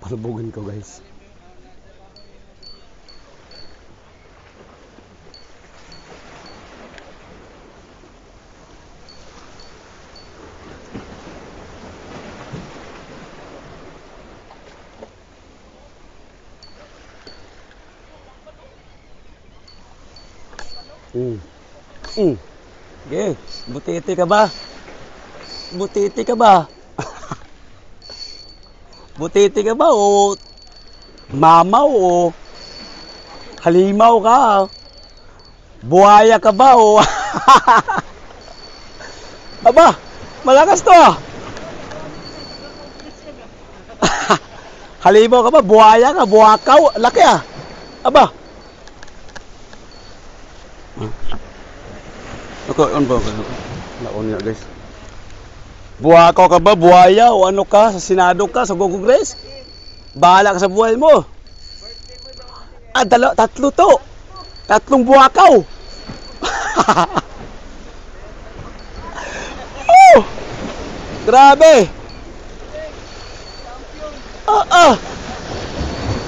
Albugan ko guys. Okay. Butiti ka ba? Butiti ka ba? Butiti ka ba o mamaw o halimaw ka? Buhaya ka ba o aba, malakas to ah. Halimaw ka ba? Buhaya ka? Buhakaw? Laki ah. Aba. Ako, on ba? Naon nga guys. Buhakaw ka ba? Buhaya? O ano ka? Sa Senado ka? Sa Congress? Bahala ka sa buhay mo. Ah, tatlo to. Tatlong buhakaw. Oh! Grabe.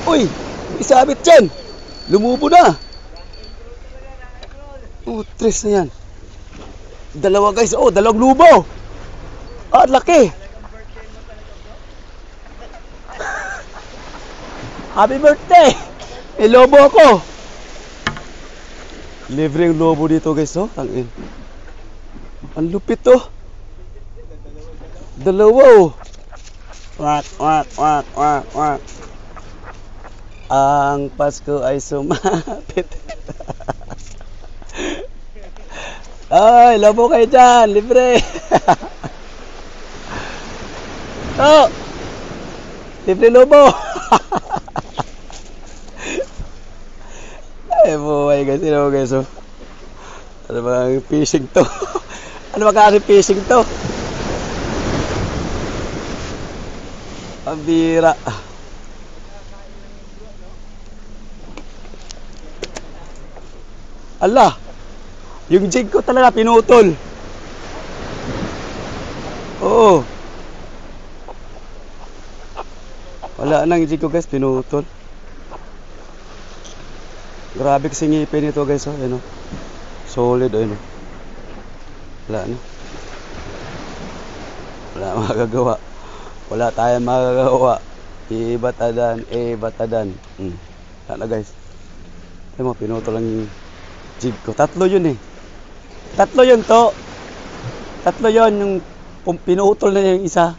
Uy, isabit dyan. Lumubo na. Oh, tres na yan. Dalawa guys. Oh, dalawang lubo. Ah, laki. Happy birthday. May lobo ako. Libre yung lobo dito guys. Oh, tangin. Ang lupit to. Dalawa oh. Wak, wak, wak, wak, wak. Ang Pasko ay sumapit. Ay, lobo kayo dyan. Libre. Oh. Libre lobo. Ay, buhay guys. Sino guys oh. Ano ba ang fishing to? Ano ba kasi fishing to? Ang bira. Allah, yung jig ko talaga pinutol. Oo. Wala nang jig ko guys, pinutol. Grabe kasi ngipin ito guys, oh, ano. Solid, ano. Wala na. Wala magagawa. Wala tayong magagawa. Ibatadan, ibatadan. Wala na guys. Alam mo, pinutol lang jig ko. Tatlo yun eh. Tatlo yun to. Tatlo yun yung pinutol na yung isa.